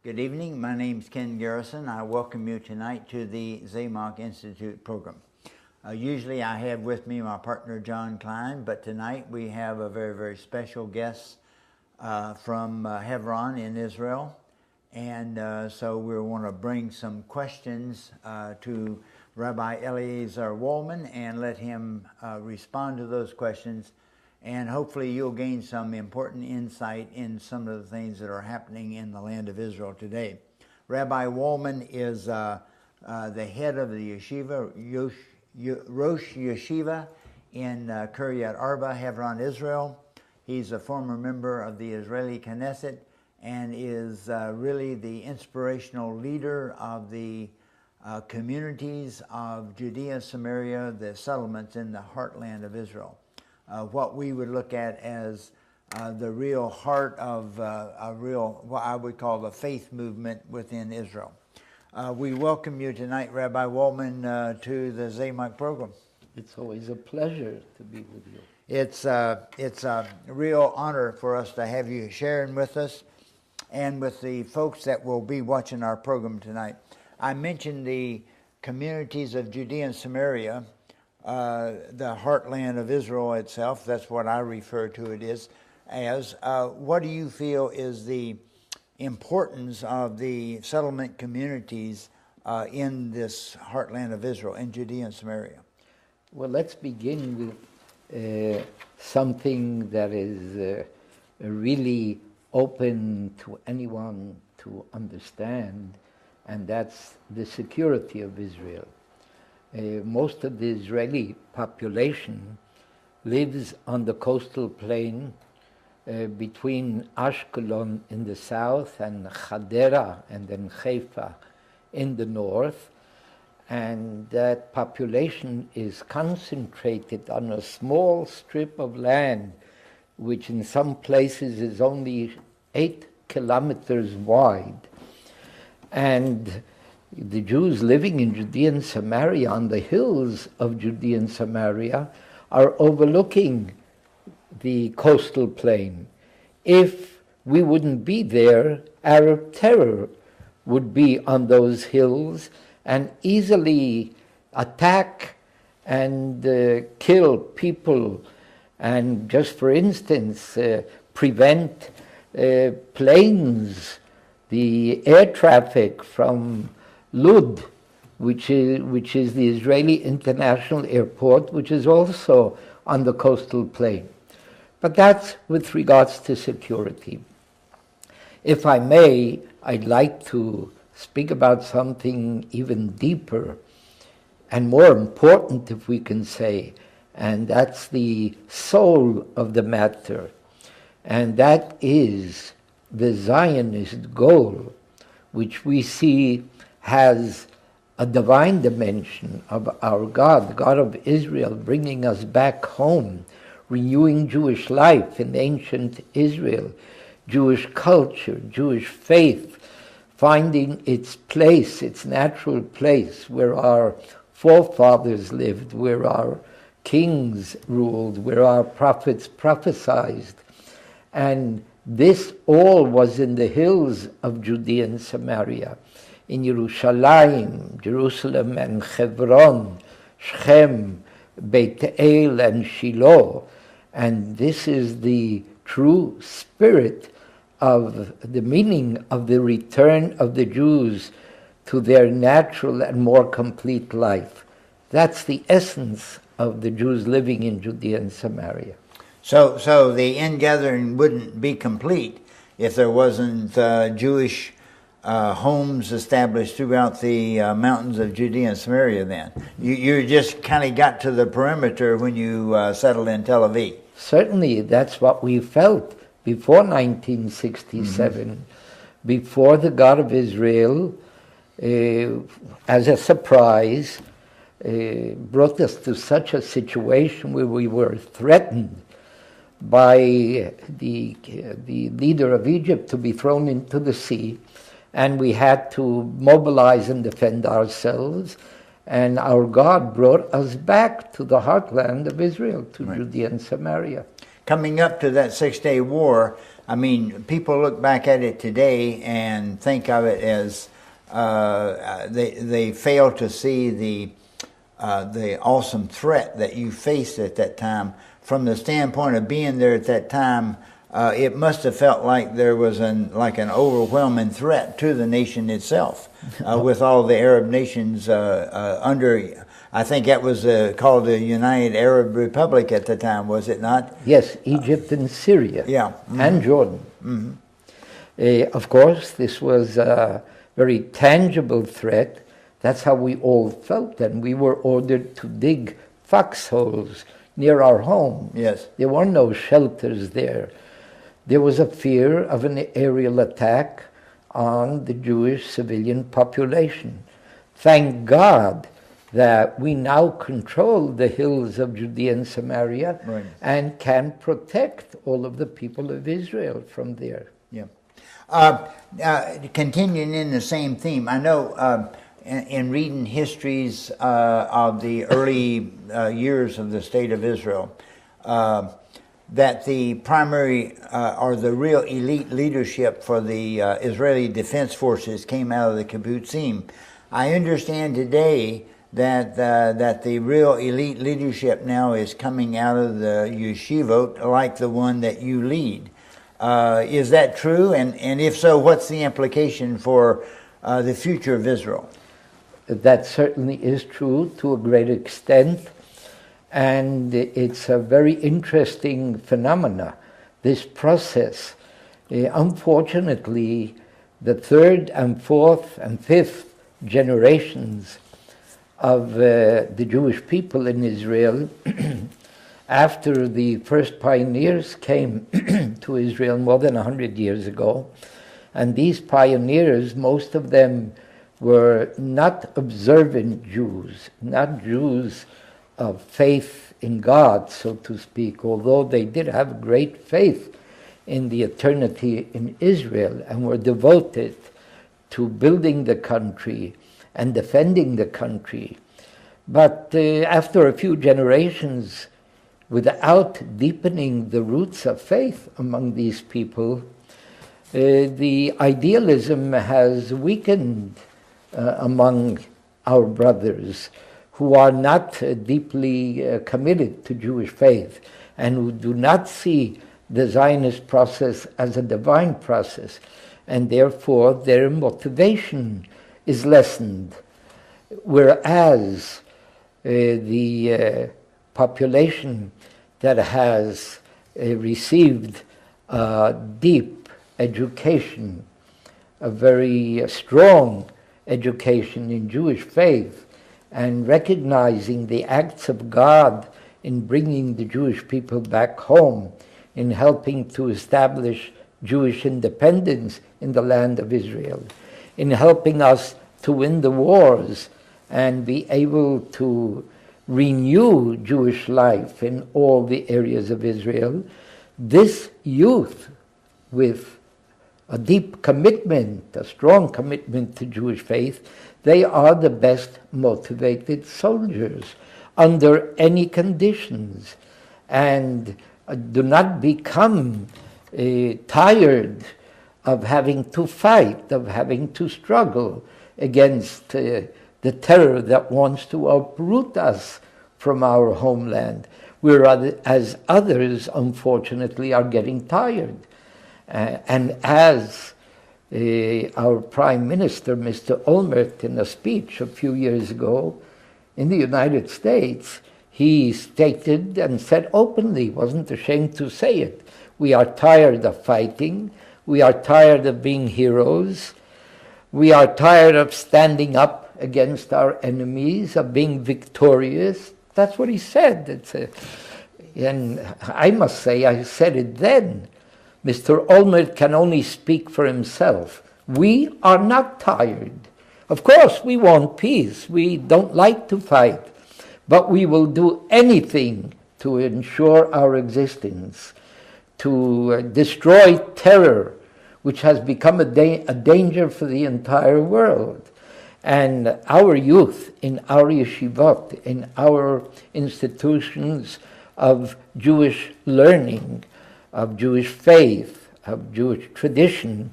Good evening. My name is Ken Garrison. I welcome you tonight to the Zamok Institute program. Usually I have with me my partner John Klein, but tonight we have a very, very special guest from Hebron in Israel. And so we want to bring some questions to Rabbi Eliezer Waldman and let him respond to those questions. And hopefully you'll gain some important insight in some of the things that are happening in the land of Israel today. Rabbi Waldman is the head of the yeshiva, Rosh Yeshiva in Kiryat Arba, Hebron, Israel. He's a former member of the Israeli Knesset and is really the inspirational leader of the communities of Judea and Samaria, the settlements in the heartland of Israel. What we would look at as the real heart of what I would call the faith movement within Israel. We welcome you tonight, Rabbi Waldman, to the Zamok program. It's always a pleasure to be with you. It's a real honor for us to have you sharing with us and with the folks that will be watching our program tonight. I mentioned the communities of Judea and Samaria, the heartland of Israel itself. That's what I refer to it as. What do you feel is the importance of the settlement communities in this heartland of Israel, in Judea and Samaria? Well, let's begin with something that is really open to anyone to understand, and that's the security of Israel. Most of the Israeli population lives on the coastal plain between Ashkelon in the south and Hadera and then Haifa in the north. And that population is concentrated on a small strip of land, which in some places is only 8 kilometers wide. And the Jews living in Judea and Samaria, on the hills of Judea and Samaria, are overlooking the coastal plain. If we wouldn't be there, Arab terror would be on those hills and easily attack and kill people, and just for instance, prevent planes, the air traffic from Lud, which is the Israeli International Airport, which is also on the coastal plain. But that's with regards to security. If I may, I'd like to speak about something even deeper and more important, if we can say, and that's the soul of the matter, and that is the Zionist goal, which we see has a divine dimension of our God, the God of Israel, bringing us back home, renewing Jewish life in ancient Israel, Jewish culture, Jewish faith, finding its place, its natural place, where our forefathers lived, where our kings ruled, where our prophets prophesied. And this all was in the hills of Judea and Samaria, in Yerushalayim, Jerusalem and Hebron, Shechem, Beit El and Shiloh. And this is the true spirit of the meaning of the return of the Jews to their natural and more complete life. That's the essence of the Jews living in Judea and Samaria. So the ingathering wouldn't be complete if there wasn't Jewish homes established throughout the mountains of Judea and Samaria then. You just kind of got to the perimeter when you settled in Tel Aviv. Certainly, that's what we felt before 1967, before the God of Israel, as a surprise, brought us to such a situation where we were threatened by the leader of Egypt to be thrown into the sea, and we had to mobilize and defend ourselves, and our God brought us back to the heartland of Israel, to Judea and Samaria. Coming up to that 6-day war, I mean, people look back at it today and think of it as they fail to see the awesome threat that you faced at that time. From the standpoint of being there at that time, it must have felt like there was an overwhelming threat to the nation itself, with all the Arab nations under. I think that was called the United Arab Republic at the time, was it not? Yes, Egypt and Syria. Yeah. And Jordan. Of course, this was a very tangible threat. That's how we all felt then. We were ordered to dig foxholes near our home. Yes. There were no shelters there. There was a fear of an aerial attack on the Jewish civilian population. Thank God that we now control the hills of Judea and Samaria, right, and can protect all of the people of Israel from there. Yeah. Continuing in the same theme, I know in reading histories of the early years of the State of Israel, that the primary or the real elite leadership for the Israeli Defense Forces came out of the kibbutzim. I understand today that the real elite leadership now is coming out of the yeshivot, like the one that you lead. Is that true? And if so, what's the implication for the future of Israel? That certainly is true to a great extent, and it's a very interesting phenomena, this process. Unfortunately, the third and fourth and fifth generations of the Jewish people in Israel, after the first pioneers came to Israel more than 100 years ago, and these pioneers, most of them were not observant Jews, not Jews of faith in God, so to speak, although they did have great faith in the eternity in Israel and were devoted to building the country and defending the country. But after a few generations, without deepening the roots of faith among these people, the idealism has weakened among our brothers who are not deeply committed to Jewish faith and who do not see the Zionist process as a divine process, and therefore their motivation is lessened, whereas the population that has received deep education, a very strong education in Jewish faith, and recognizing the acts of God in bringing the Jewish people back home, in helping to establish Jewish independence in the land of Israel, in helping us to win the wars and be able to renew Jewish life in all the areas of Israel. This youth, with a deep commitment, a strong commitment to Jewish faith, they are the best motivated soldiers under any conditions, and do not become tired of having to fight, of having to struggle against the terror that wants to uproot us from our homeland, whereas others, unfortunately, are getting tired. And as our Prime Minister, Mr. Olmert, in a speech a few years ago in the United States, he stated and said openly, wasn't ashamed to say it, we are tired of fighting, we are tired of being heroes, we are tired of standing up against our enemies, of being victorious. That's what he said. And I must say, I said it then. Mr. Olmert can only speak for himself. We are not tired. Of course, we want peace. We don't like to fight. But we will do anything to ensure our existence, to destroy terror, which has become a danger for the entire world. And our youth in our yeshivot, in our institutions of Jewish learning, of Jewish faith, of Jewish tradition,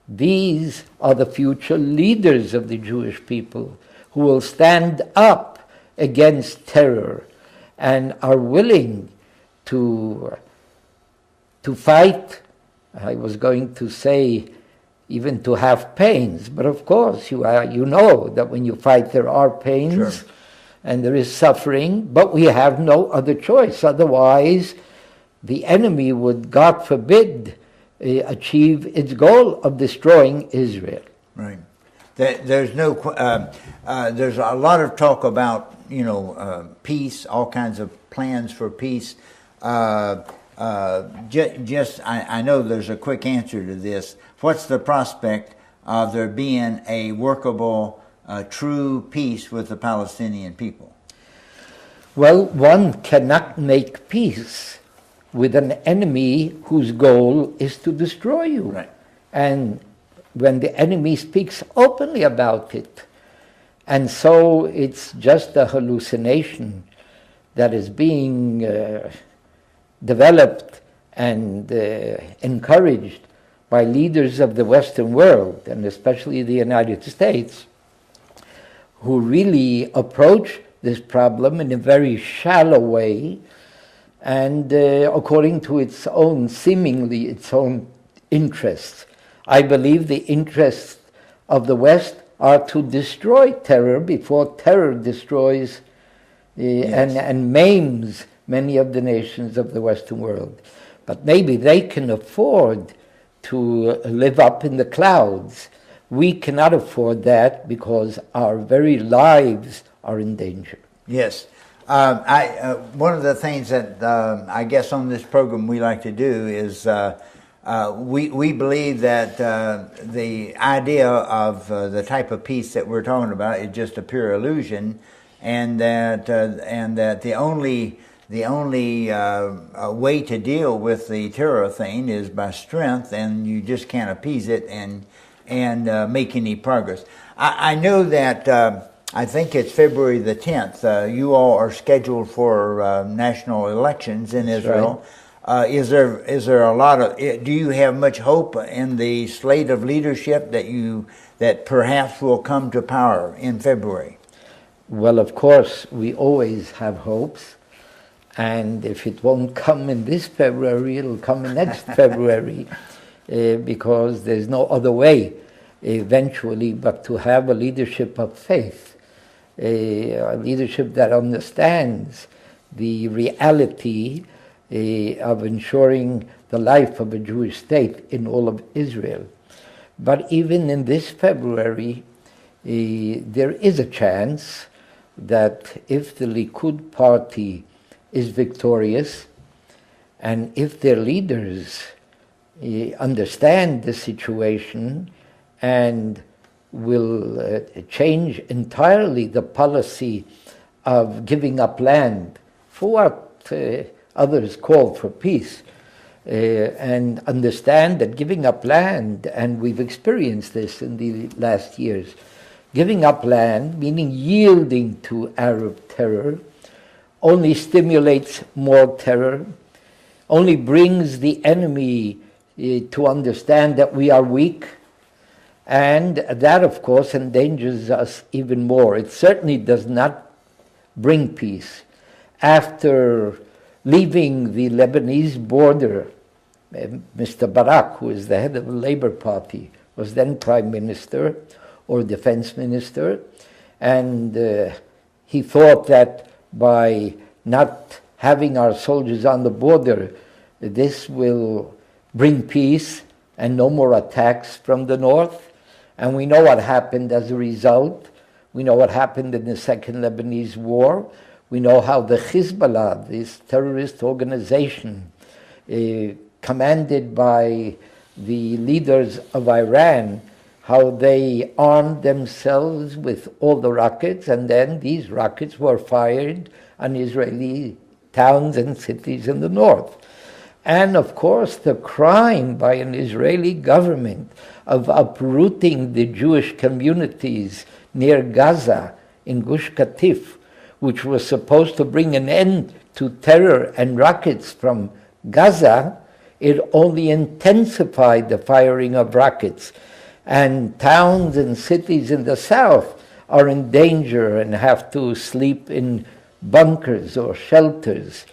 these are the future leaders of the Jewish people who will stand up against terror and are willing to fight. I was going to say even to have pains, but of course you know that when you fight there are pains. Sure. And there is suffering, but we have no other choice. Otherwise, the enemy would, God forbid, achieve its goal of destroying Israel. Right. There's no. There's a lot of talk about peace, all kinds of plans for peace. I know there's a quick answer to this. What's the prospect of there being a workable, true peace with the Palestinian people? Well, one cannot make peace with an enemy whose goal is to destroy you. Right. And when the enemy speaks openly about it, and so it's just a hallucination that is being developed and encouraged by leaders of the Western world, and especially the United States, who really approach this problem in a very shallow way and according to seemingly its own interests. I believe the interests of the West are to destroy terror before terror destroys and maims many of the nations of the Western world. But maybe they can afford to live up in the clouds. We cannot afford that because our very lives are in danger. Yes. One of the things that I guess on this program we like to do is we believe that the idea of the type of peace that we're talking about is just a pure illusion, and that the only way to deal with the terror thing is by strength, and you just can't appease it and make any progress. I know that I think it's February the 10th. You all are scheduled for national elections in Israel. Right. Is there a lot of? Do you have much hope in the slate of leadership that perhaps will come to power in February? Well, of course, we always have hopes. And if it won't come in this February, it'll come in next February, because there's no other way eventually but to have a leadership of faith, a leadership that understands the reality of ensuring the life of a Jewish state in all of Israel. But even in this February, there is a chance that if the Likud party is victorious, and if their leaders understand the situation and will change entirely the policy of giving up land for what others call for peace, and understand that giving up land, and we've experienced this in the last years, giving up land, meaning yielding to Arab terror, only stimulates more terror, only brings the enemy to understand that we are weak, and that, of course, endangers us even more. It certainly does not bring peace. After leaving the Lebanese border, Mr. Barak, who is the head of the Labour Party, was then Prime Minister or Defense Minister, and he thought that by not having our soldiers on the border, this will bring peace and no more attacks from the north. And we know what happened as a result. We know what happened in the Second Lebanese War. We know how the Hezbollah, this terrorist organization, commanded by the leaders of Iran, how they armed themselves with all the rockets, and then these rockets were fired on Israeli towns and cities in the north. And of course, the crime by an Israeli government of uprooting the Jewish communities near Gaza, in Gush Katif, which was supposed to bring an end to terror and rockets from Gaza, it only intensified the firing of rockets. And towns and cities in the south are in danger and have to sleep in bunkers or shelters.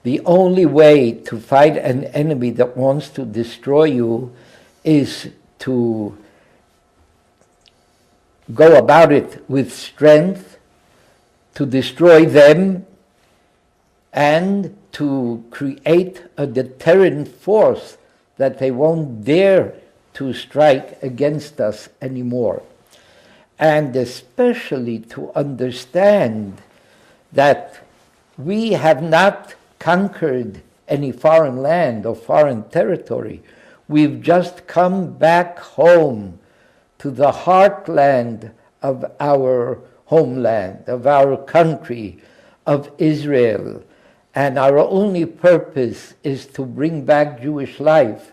The only way to fight an enemy that wants to destroy you is to go about it with strength, to destroy them, and to create a deterrent force that they won't dare to strike against us anymore. And especially to understand that we have not conquered any foreign land or foreign territory. We've just come back home to the heartland of our homeland, of our country, of Israel. And our only purpose is to bring back Jewish life.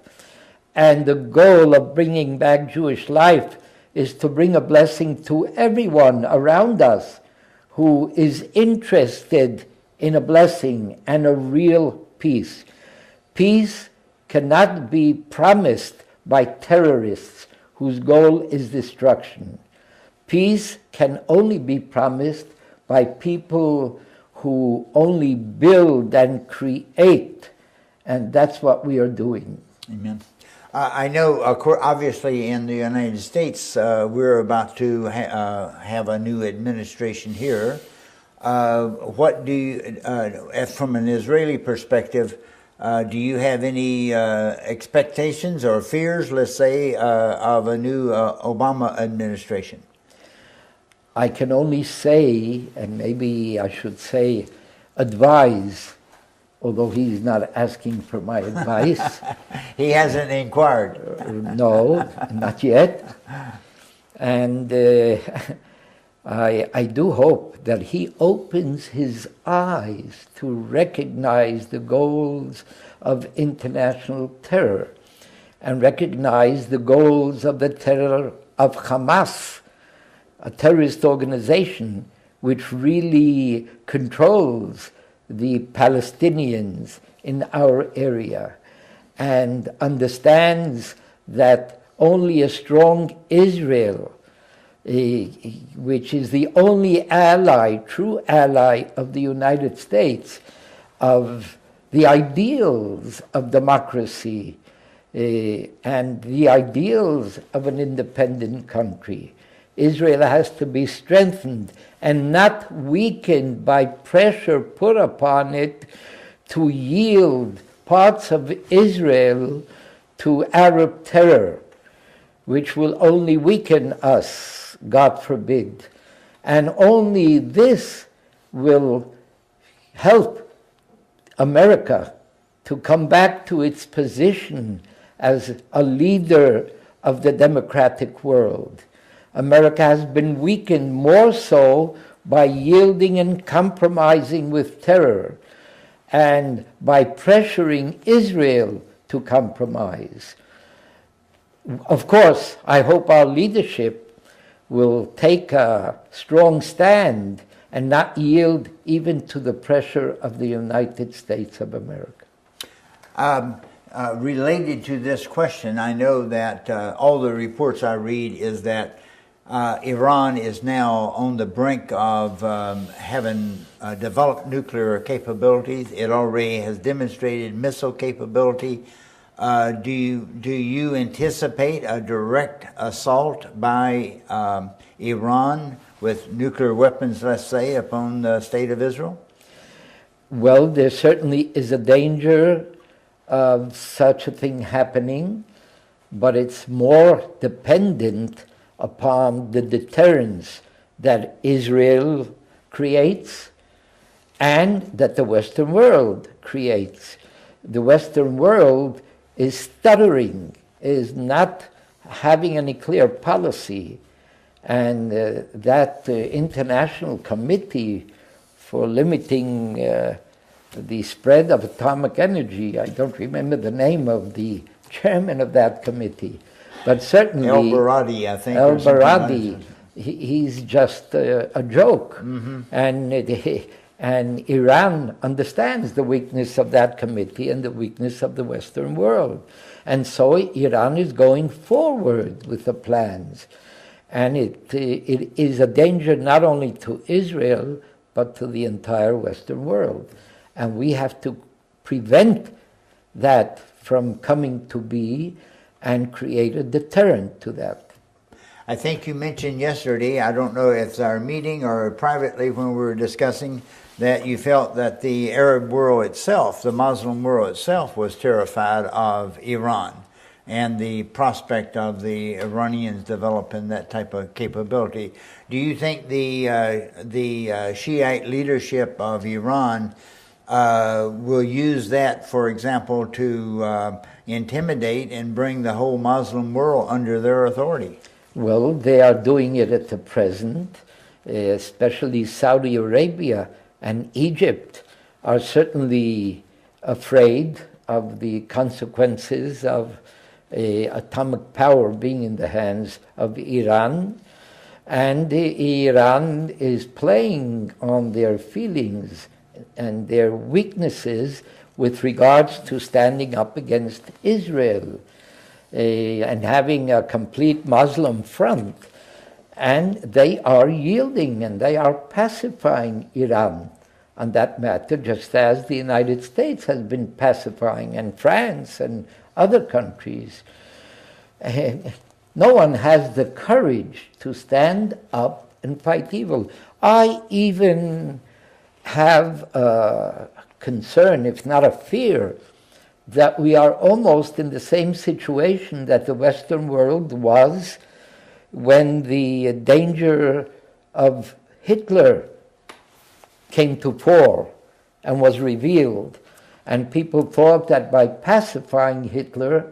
And the goal of bringing back Jewish life is to bring a blessing to everyone around us who is interested in a blessing and a real peace. Peace cannot be promised by terrorists whose goal is destruction. Peace can only be promised by people who only build and create, and that's what we are doing. Amen. I know, obviously, in the United States, we're about to have a new administration here. What do you, from an Israeli perspective, do you have any expectations or fears, let's say, of a new Obama administration? I can only say, and maybe I should say, advise, although he's not asking for my advice. He hasn't inquired. No, not yet. And I do hope that he opens his eyes to recognize the goals of international terror and recognize the goals of the terror of Hamas, a terrorist organization which really controls the Palestinians in our area, and understands that only a strong Israel, which is the only ally, true ally of the United States, of the ideals of democracy and the ideals of an independent country. Israel has to be strengthened and not weakened by pressure put upon it to yield parts of Israel to Arab terror, which will only weaken us, God forbid. And only this will help America to come back to its position as a leader of the democratic world. America has been weakened more so by yielding and compromising with terror and by pressuring Israel to compromise. Of course, I hope our leadership will take a strong stand and not yield even to the pressure of the United States of America. Related to this question, I know that all the reports I read is that Iran is now on the brink of having developed nuclear capabilities. It already has demonstrated missile capability. Do you anticipate a direct assault by Iran with nuclear weapons, let's say, upon the state of Israel? Well, there certainly is a danger of such a thing happening, but it's more dependent upon the deterrence that Israel creates and that the Western world creates. The Western world is stuttering, is not having any clear policy, and that international committee for limiting the spread of atomic energy, I don't remember the name of the chairman of that committee, but certainly El-Baradi, I think. El-Baradi, he's just a joke. Mm-hmm. And And Iran understands the weakness of that committee and the weakness of the Western world. And so Iran is going forward with the plans. And it is a danger not only to Israel, but to the entire Western world. And we have to prevent that from coming to be and create a deterrent to that. I think you mentioned yesterday, I don't know if it's our meeting or privately when we were discussing, that you felt that the Arab world itself, the Muslim world itself, was terrified of Iran and the prospect of the Iranians developing that type of capability. Do you think the Shiite leadership of Iran will use that, for example, to intimidate and bring the whole Muslim world under their authority? Well, they are doing it at the present, especially Saudi Arabia and Egypt are certainly afraid of the consequences of atomic power being in the hands of Iran. And Iran is playing on their feelings and their weaknesses with regards to standing up against Israel and having a complete Muslim front. And they are yielding and they are pacifying Iran on that matter, just as the United States has been pacifying, and France and other countries. No one has the courage to stand up and fight evil. I even have a concern, if not a fear, that we are almost in the same situation that the Western world was when the danger of Hitler came to fore and was revealed, and people thought that by pacifying Hitler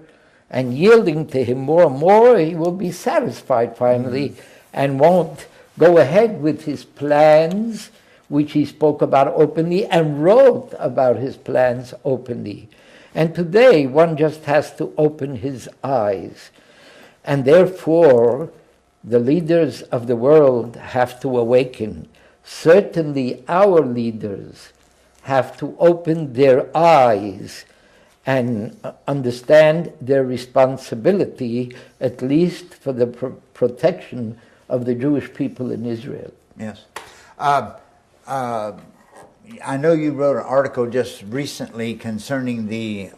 and yielding to him more and more, he will be satisfied finally and won't go ahead with his plans, which he spoke about openly and wrote about his plans openly. And today one just has to open his eyes. And therefore, the leaders of the world have to awaken. Certainly our leaders have to open their eyes and understand their responsibility, at least for the protection of the Jewish people in Israel. Yes. I know you wrote an article just recently concerning the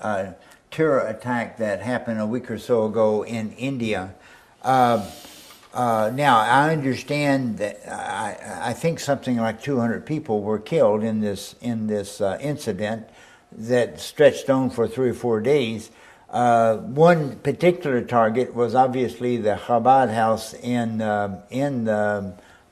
terror attack that happened a week or so ago in India. Now, I understand that I think something like 200 people were killed in this incident that stretched on for 3 or 4 days. One particular target was obviously the Chabad house in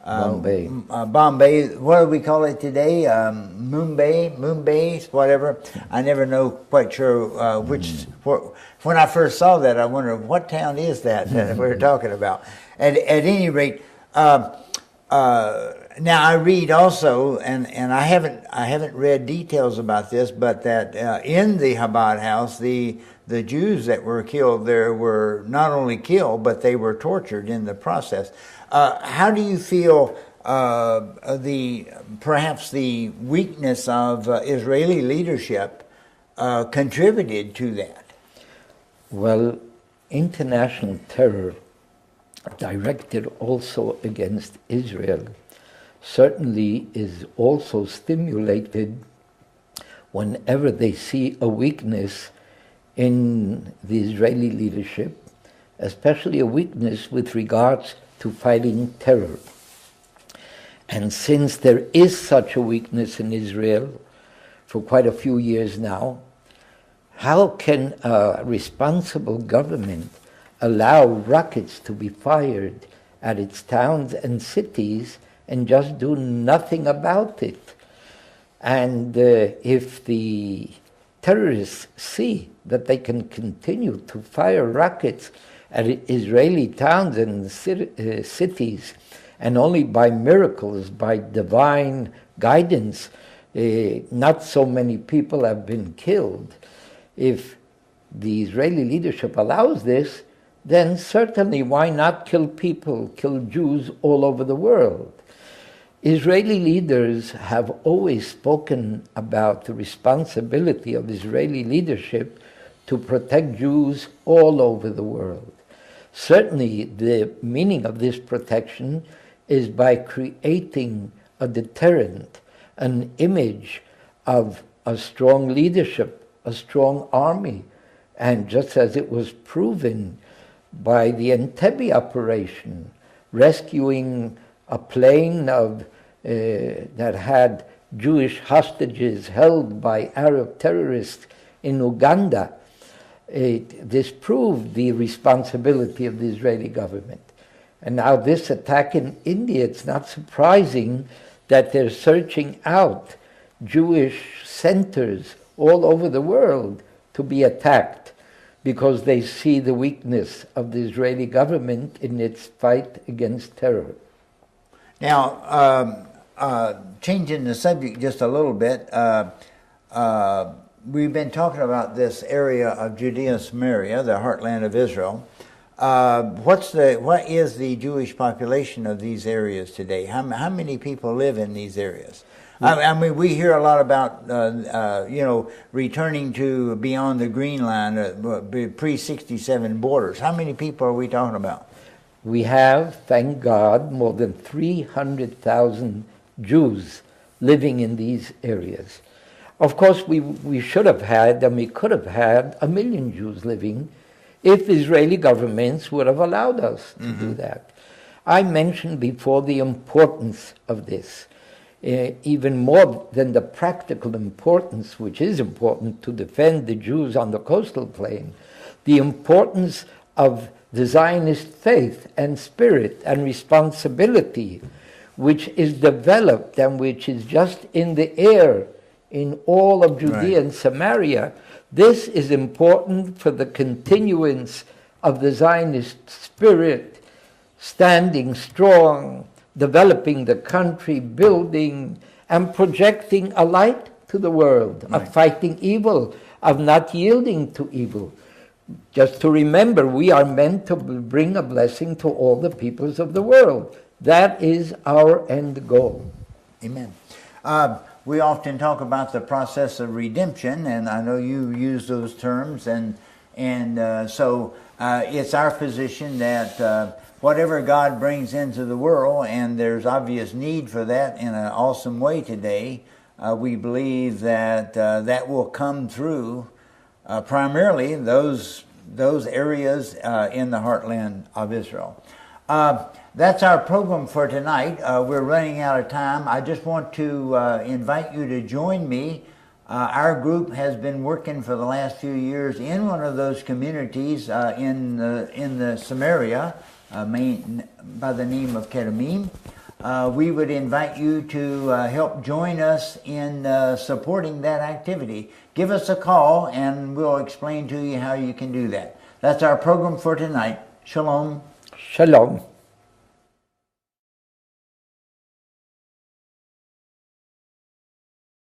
Bombay. Bombay. What do we call it today? Mumbai, whatever. I never know quite sure which. When I first saw that, I wondered what town is that we're talking about. At any rate, now I read also, and I haven't read details about this, but that in the Chabad house, the Jews that were killed there were not only killed, but they were tortured in the process. How do you feel perhaps the weakness of Israeli leadership contributed to that? Well, international terror directed also against Israel certainly is also stimulated whenever they see a weakness in the Israeli leadership, especially a weakness with regards to fighting terror. And since there is such a weakness in Israel for quite a few years now, how can a responsible government allow rockets to be fired at its towns and cities and just do nothing about it? And if the terrorists see that they can continue to fire rockets at Israeli towns and cities, and only by miracles, by divine guidance, not so many people have been killed. If the Israeli leadership allows this, then certainly why not kill people, kill Jews all over the world? Israeli leaders have always spoken about the responsibility of Israeli leadership to protect Jews all over the world. Certainly, the meaning of this protection is by creating a deterrent, an image of a strong leadership, a strong army. And just as it was proven by the Entebbe operation, rescuing a plane that had Jewish hostages held by Arab terrorists in Uganda, this proved the responsibility of the Israeli government. And now this attack in India, it's not surprising that they're searching out Jewish centers all over the world to be attacked because they see the weakness of the Israeli government in its fight against terror. Now, changing the subject just a little bit, we've been talking about this area of Judea and Samaria, the heartland of Israel. What is the Jewish population of these areas today? How many people live in these areas? I mean, we hear a lot about returning to beyond the Green Line, pre-67 borders. How many people are we talking about? We have, thank God, more than 300,000 Jews living in these areas. Of course, we should have had, and we could have had, 1 million Jews living if Israeli governments would have allowed us to do that. I mentioned before the importance of this, even more than the practical importance, which is important to defend the Jews on the coastal plain, the importance of the Zionist faith and spirit and responsibility, which is developed and which is just in the air in all of Judea and Samaria. This is important for the continuance of the Zionist spirit, standing strong, developing the country, building and projecting a light to the world, of fighting evil, of not yielding to evil. Just to remember, we are meant to bring a blessing to all the peoples of the world. That is our end goal. Amen. We often talk about the process of redemption, and I know you use those terms, and so it's our position that whatever God brings into the world, and there's obvious need for that in an awesome way today, we believe that that will come through primarily those areas in the heartland of Israel. That's our program for tonight. We're running out of time. I just want to invite you to join me. Our group has been working for the last few years in one of those communities in the Samaria by the name of Keramim. We would invite you to help join us in supporting that activity. Give us a call and we'll explain to you how you can do that. That's our program for tonight. Shalom. Shalom.